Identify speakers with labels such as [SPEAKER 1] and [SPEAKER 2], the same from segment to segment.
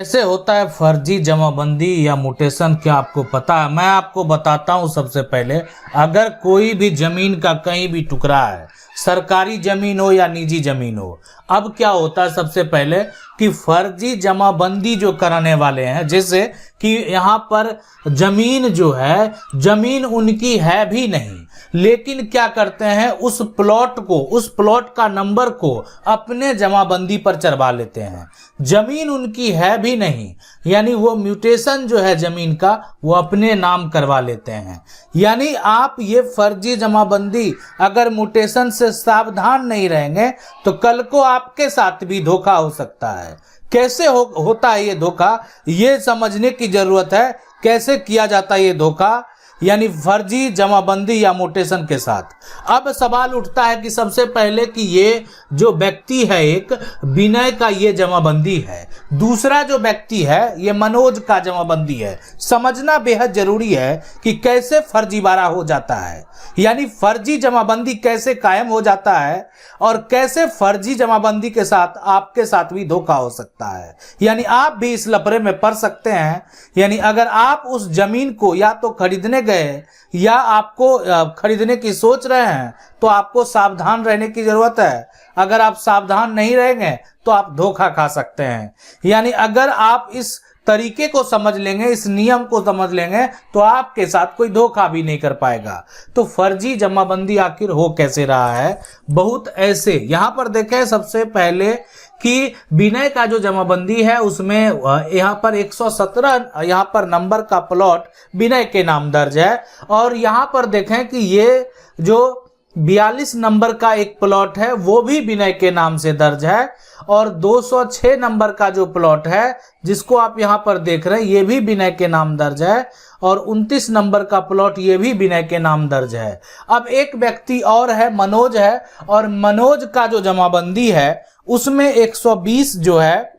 [SPEAKER 1] कैसे होता है फर्जी जमाबंदी या म्यूटेशन, क्या आपको पता है? मैं आपको बताता हूं। सबसे पहले, अगर कोई भी जमीन का कहीं भी टुकड़ा है, सरकारी जमीन हो या निजी जमीन हो, अब क्या होता है सबसे पहले कि फर्जी जमाबंदी जो कराने वाले हैं, जैसे कि यहाँ पर जमीन जो है, जमीन उनकी है भी नहीं, लेकिन क्या करते हैं, उस प्लॉट को, उस प्लॉट का नंबर को अपने जमाबंदी पर चढ़वा लेते हैं। जमीन उनकी है भी नहीं, यानी वो म्यूटेशन जो है जमीन का, वो अपने नाम करवा लेते हैं। यानी आप ये फर्जी जमाबंदी, अगर म्यूटेशन से सावधान नहीं रहेंगे तो कल को आपके साथ भी धोखा हो सकता है। कैसे होता है ये धोखा, ये समझने की जरूरत है। कैसे किया जाता है ये धोखा, यानी फर्जी जमाबंदी या म्यूटेशन के साथ। अब सवाल उठता है कि सबसे पहले कि ये जो व्यक्ति है, एक विनय का ये जमाबंदी है, दूसरा जो व्यक्ति है ये मनोज का जमाबंदी है। समझना बेहद जरूरी है कि कैसे फर्जीवाड़ा हो जाता है, यानी फर्जी जमाबंदी कैसे कायम हो जाता है और कैसे फर्जी जमाबंदी के साथ आपके साथ भी धोखा हो सकता है। यानी आप भी इस लफड़े में पड़ सकते हैं। यानी अगर आप उस जमीन को या तो खरीदने गए या आपको खरीदने की सोच रहे हैं, तो आपको सावधान रहने की जरूरत है। अगर आप सावधान नहीं रहेंगे तो आप धोखा खा सकते हैं। यानी अगर आप इस तरीके को समझ लेंगे, इस नियम को समझ लेंगे, तो आपके साथ कोई धोखा भी नहीं कर पाएगा। तो फर्जी जमाबंदी आखिर हो कैसे रहा है? बहुत ऐसे, यहां पर देखें सबसे पहले कि विनय का जो जमाबंदी है उसमें यहाँ पर 117 यहाँ पर नंबर का प्लॉट विनय के नाम दर्ज है, और यहाँ पर देखें कि ये जो 42 नंबर का एक प्लॉट है वो भी विनय के नाम से दर्ज है, और 206 नंबर का जो प्लॉट है जिसको आप यहाँ पर देख रहे हैं ये भी विनय के नाम दर्ज है, और 29 नंबर का प्लॉट ये भी विनय के नाम दर्ज है। अब एक व्यक्ति और है, मनोज है, और मनोज का जो जमाबंदी है उसमें 120 जो है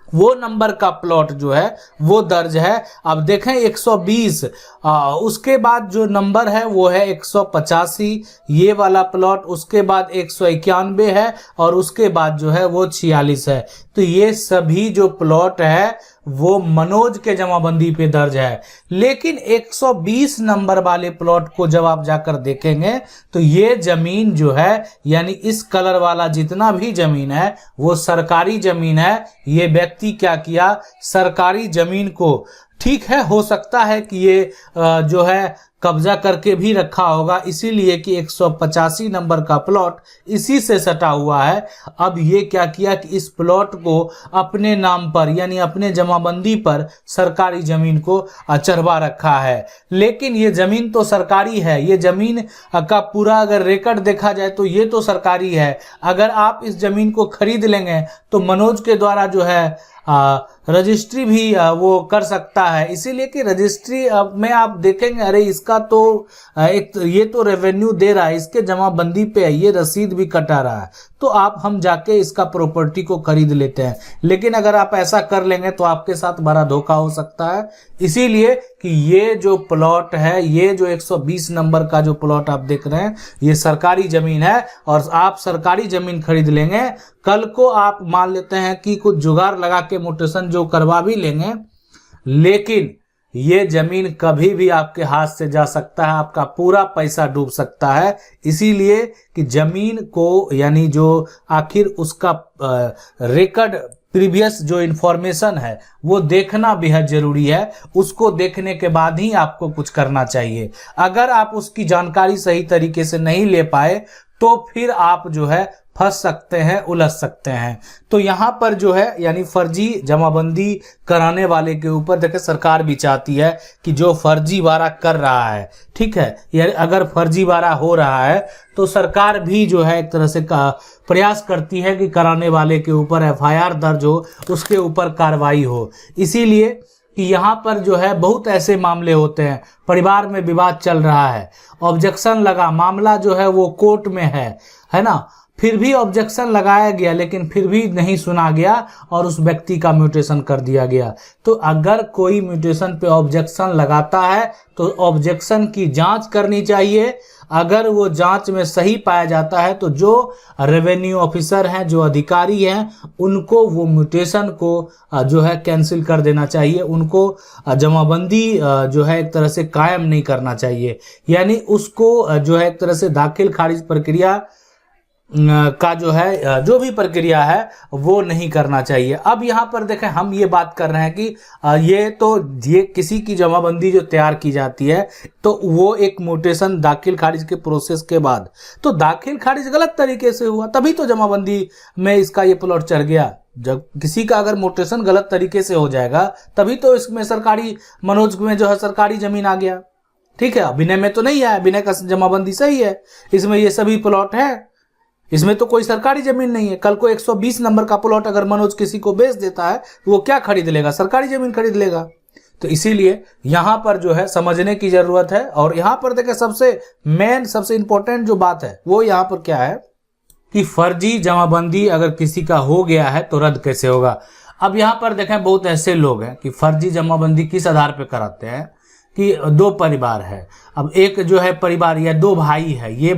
[SPEAKER 1] वो नंबर का प्लॉट जो है वो दर्ज है। अब देखें 120, उसके बाद जो नंबर है वो है 185 ये वाला प्लॉट, उसके बाद 191 है, और उसके बाद जो है वो 46 है। तो ये सभी जो प्लॉट है वो मनोज के जमाबंदी पे दर्ज है। लेकिन 120 नंबर वाले प्लॉट को जब आप जाकर देखेंगे तो ये जमीन जो है, यानी इस कलर वाला जितना भी जमीन है वो सरकारी जमीन है। ये व्यक्ति क्या किया, सरकारी जमीन को, ठीक है हो सकता है कि ये जो है कब्जा करके भी रखा होगा, इसीलिए कि 185 नंबर का प्लॉट इसी से सटा हुआ है। अब ये क्या किया कि इस प्लॉट को अपने नाम पर, यानी अपने जमाबंदी पर सरकारी जमीन को चढ़वा रखा है। लेकिन ये जमीन तो सरकारी है, ये जमीन का पूरा अगर रिकॉर्ड देखा जाए तो ये तो सरकारी है। अगर आप इस जमीन को खरीद लेंगे तो मनोज के द्वारा जो है रजिस्ट्री भी वो कर सकता है, इसीलिए कि रजिस्ट्री में आप देखेंगे अरे इसका तो ये तो रेवेन्यू दे रहा है, इसके जमाबंदी पे है, ये रसीद भी कटा रहा है, तो हम जाके इसका प्रॉपर्टी को खरीद लेते हैं। लेकिन अगर आप ऐसा कर लेंगे तो आपके साथ बड़ा धोखा हो सकता है। इसीलिए कि ये जो प्लॉट है, ये जो 120 नंबर का जो प्लॉट आप देख रहे हैं ये सरकारी जमीन है, और आप सरकारी जमीन खरीद लेंगे, कल को आप मान लेते हैं कि कुछ जुगाड़ लगा के म्यूटेशन जो करवा भी लेंगे, लेकिन ये जमीन कभी भी आपके हाथ से जा सकता है, आपका पूरा पैसा डूब सकता है। इसीलिए कि जमीन को, यानी जो आखिर उसका रिकॉर्ड, प्रीवियस जो इंफॉर्मेशन है वो देखना बेहद जरूरी है। उसको देखने के बाद ही आपको कुछ करना चाहिए। अगर आप उसकी जानकारी सही तरीके से नहीं ले पाए तो फिर आप जो है फंस सकते हैं, उलझ सकते हैं। तो यहाँ पर जो है, यानी फर्जी जमाबंदी कराने वाले के ऊपर देखिए सरकार भी चाहती है कि जो फर्जीवाड़ा कर रहा है, ठीक है, यानी अगर फर्जीवाड़ा हो रहा है तो सरकार भी जो है एक तरह से प्रयास करती है कि कराने वाले के ऊपर FIR दर्ज हो, उसके ऊपर कार्रवाई हो। इसीलिए कि यहाँ पर जो है बहुत ऐसे मामले होते हैं, परिवार में विवाद चल रहा है, ऑब्जेक्शन लगा, मामला जो है वो कोर्ट में है ना, फिर भी ऑब्जेक्शन लगाया गया, लेकिन फिर भी नहीं सुना गया और उस व्यक्ति का म्यूटेशन कर दिया गया। तो अगर कोई म्यूटेशन पे ऑब्जेक्शन लगाता है तो ऑब्जेक्शन की जांच करनी चाहिए। अगर वो जांच में सही पाया जाता है तो जो रेवेन्यू ऑफिसर हैं, जो अधिकारी हैं, उनको वो म्यूटेशन को जो है कैंसिल कर देना चाहिए। उनको जमाबंदी जो है एक तरह से कायम नहीं करना चाहिए, यानी उसको जो है एक तरह से दाखिल खारिज प्रक्रिया का जो है जो भी प्रक्रिया है वो नहीं करना चाहिए। अब यहाँ पर देखें, हम ये बात कर रहे हैं कि ये किसी की जमाबंदी जो तैयार की जाती है तो वो एक म्यूटेशन दाखिल खारिज के प्रोसेस के बाद, तो दाखिल खारिज गलत तरीके से हुआ तभी तो जमाबंदी में इसका ये प्लॉट चढ़ गया। जब किसी का अगर म्यूटेशन गलत तरीके से हो जाएगा तभी तो इसमें सरकारी मनोज में जो है सरकारी जमीन आ गया। ठीक है, विनय में तो नहीं आया, विनय का जमाबंदी सही है, इसमें ये सभी प्लॉट है, इसमें तो कोई सरकारी जमीन नहीं है। कल को 120 नंबर का प्लॉट अगर मनोज किसी को बेच देता है तो वो क्या खरीद लेगा? सरकारी जमीन खरीद लेगा। तो इसीलिए यहां पर जो है समझने की जरूरत है। और यहां पर देखें, सबसे मेन सबसे इंपॉर्टेंट जो बात है वो यहां पर क्या है कि फर्जी जमाबंदी अगर किसी का हो गया है तो रद्द कैसे होगा। अब यहां पर देखें, बहुत ऐसे लोग हैं कि फर्जी जमाबंदी किस आधार पर कराते हैं कि दो परिवार है, अब एक जो है परिवार या दो भाई है, ये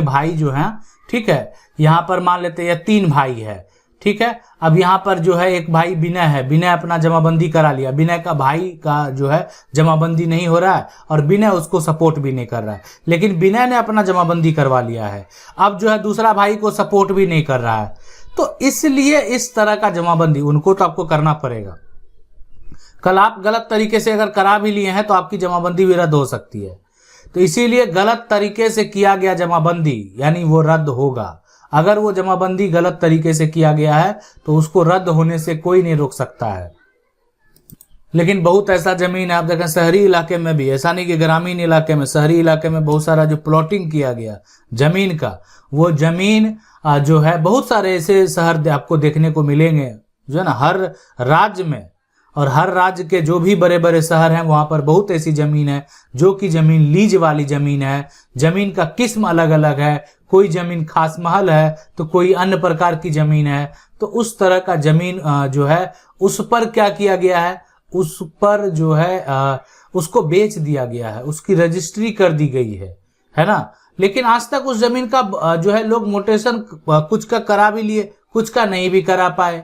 [SPEAKER 1] भाई जो है, ठीक है, यहाँ पर मान लेते हैं 3 भाई है, ठीक है। अब यहाँ पर जो है एक भाई विनय है, विनय अपना जमाबंदी करा लिया, विनय का भाई का जो है जमाबंदी नहीं हो रहा है और विनय उसको सपोर्ट भी नहीं कर रहा है, लेकिन विनय ने अपना जमाबंदी करवा लिया है। अब जो है दूसरा भाई को सपोर्ट भी नहीं कर रहा है, तो इसलिए इस तरह का जमाबंदी उनको तो आपको करना पड़ेगा। कल आप गलत तरीके से अगर करा भी लिए हैं तो आपकी जमाबंदी भी रद्द हो सकती है। तो इसीलिए गलत तरीके से किया गया जमाबंदी यानी वो रद्द होगा। अगर वो जमाबंदी गलत तरीके से किया गया है तो उसको रद्द होने से कोई नहीं रोक सकता है। लेकिन बहुत ऐसा जमीन है, आप देखें शहरी इलाके में भी, ऐसा नहीं कि ग्रामीण इलाके में, शहरी इलाके में बहुत सारा जो प्लॉटिंग किया गया जमीन का, वो जमीन जो है बहुत सारे ऐसे शहर आपको देखने को मिलेंगे जो है ना, हर राज्य में, और हर राज्य के जो भी बड़े बड़े शहर हैं वहां पर बहुत ऐसी जमीन है जो कि जमीन लीज वाली जमीन है। जमीन का किस्म अलग अलग है, कोई जमीन खास महल है तो कोई अन्य प्रकार की जमीन है। तो उस तरह का जमीन जो है उस पर क्या किया गया है, उस पर जो है उसको बेच दिया गया है, उसकी रजिस्ट्री कर दी गई है ना। लेकिन आज तक उस जमीन का जो है लोग म्यूटेशन कुछ का करा भी लिए, कुछ का नहीं भी करा पाए,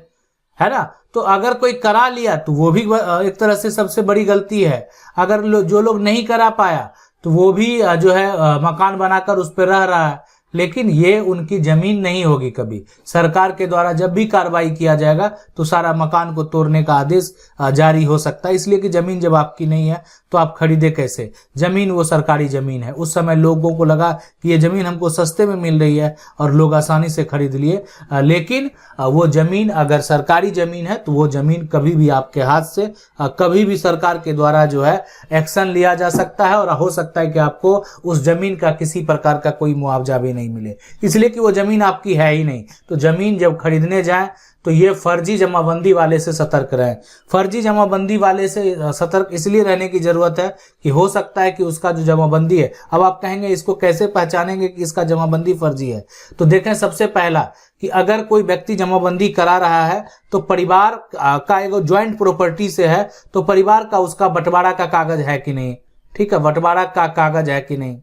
[SPEAKER 1] है ना। तो अगर कोई करा लिया तो वो भी एक तरह से सबसे बड़ी गलती है। अगर जो लोग नहीं करा पाया तो वो भी जो है मकान बनाकर उस पर रह रहा है, लेकिन ये उनकी जमीन नहीं होगी। कभी सरकार के द्वारा जब भी कार्रवाई किया जाएगा तो सारा मकान को तोड़ने का आदेश जारी हो सकता है, इसलिए कि जमीन जब आपकी नहीं है तो आप खरीदे कैसे? जमीन वो सरकारी जमीन है। उस समय लोगों को लगा कि ये जमीन हमको सस्ते में मिल रही है और लोग आसानी से खरीद लिए, लेकिन वो जमीन अगर सरकारी जमीन है तो वो जमीन कभी भी आपके हाथ से कभी भी सरकार के द्वारा जो है एक्शन लिया जा सकता है और हो सकता है कि आपको उस जमीन का किसी प्रकार का कोई मुआवजा भी नहीं मिले, इसलिए कि वो जमीन आपकी है ही नहीं। तो जमीन जब खरीदने जाएं तो ये फर्जी जमाबंदी वाले से सतर्क रहें। फर्जी जमाबंदी वाले से सतर्क इसलिए रहने की जरूरत है कि हो सकता है कि उसका जो जमाबंदी है, अब आप कहेंगे इसको कैसे पहचानेंगे कि इसका जमाबंदी फर्जी है? तो देखें, सबसे पहला कि अगर कोई व्यक्ति जमाबंदी करा रहा है तो परिवार का एक ज्वाइंट प्रॉपर्टी से है, तो परिवार का उसका बंटवारा का कागज है कि नहीं, ठीक है, बंटवारा का कागज है कि नहीं,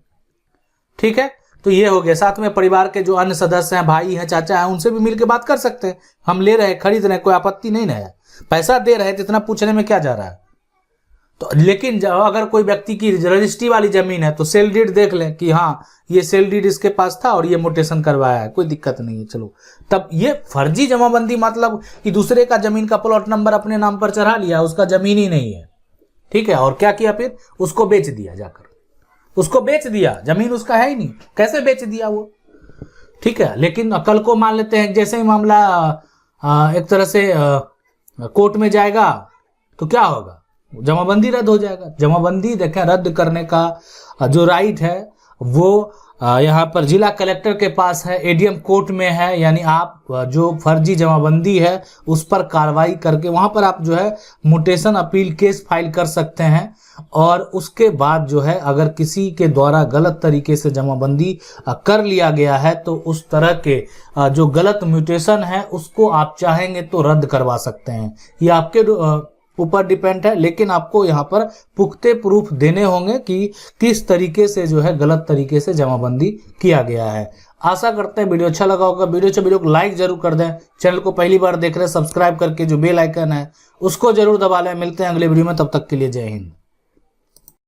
[SPEAKER 1] ठीक है। तो ये हो गया। साथ में परिवार के जो अन्य सदस्य हैं, भाई हैं, चाचा हैं, उनसे भी मिलकर बात कर सकते हैं। हम ले रहे हैं, खरीद रहे हैं, कोई आपत्ति नहीं है, पैसा दे रहे हैं तो इतना पूछने में क्या जा रहा है। तो लेकिन अगर कोई व्यक्ति की रजिस्ट्री वाली जमीन है तो सेल डीड देख लें कि हाँ ये सेल डीड इसके पास था और ये म्यूटेशन करवाया है, कोई दिक्कत नहीं है, चलो। तब ये फर्जी जमाबंदी मतलब कि दूसरे का जमीन का प्लॉट नंबर अपने नाम पर चढ़ा लिया, उसका जमीन ही नहीं है, ठीक है, और क्या किया फिर उसको बेच दिया, जाकर उसको बेच दिया, जमीन उसका है ही नहीं, कैसे बेच दिया वो, ठीक है। लेकिन कल को मान लेते हैं जैसे ही मामला एक तरह से कोर्ट में जाएगा तो क्या होगा, जमाबंदी रद्द हो जाएगा। जमाबंदी देखें, रद्द करने का जो राइट है वो यहाँ पर जिला कलेक्टर के पास है, एडीएम कोर्ट में है, यानी आप जो फर्जी जमाबंदी है उस पर कार्रवाई करके वहां पर आप जो है म्यूटेशन अपील केस फाइल कर सकते हैं। और उसके बाद जो है अगर किसी के द्वारा गलत तरीके से जमाबंदी कर लिया गया है तो उस तरह के जो गलत म्यूटेशन है उसको आप चाहेंगे तो रद्द करवा सकते हैं। ये आपके ऊपर डिपेंड है, लेकिन आपको यहाँ पर पुख्ते प्रूफ देने होंगे कि किस तरीके से जो है गलत तरीके से जमाबंदी किया गया है। आशा करते हैं वीडियो अच्छा लगा होगा। वीडियो को लाइक जरूर कर दें। चैनल को पहली बार देख रहे हैं सब्सक्राइब करके जो बेल आइकन है उसको जरूर दबा लें। मिलते हैं अगले वीडियो में, तब तक के लिए जय हिंद।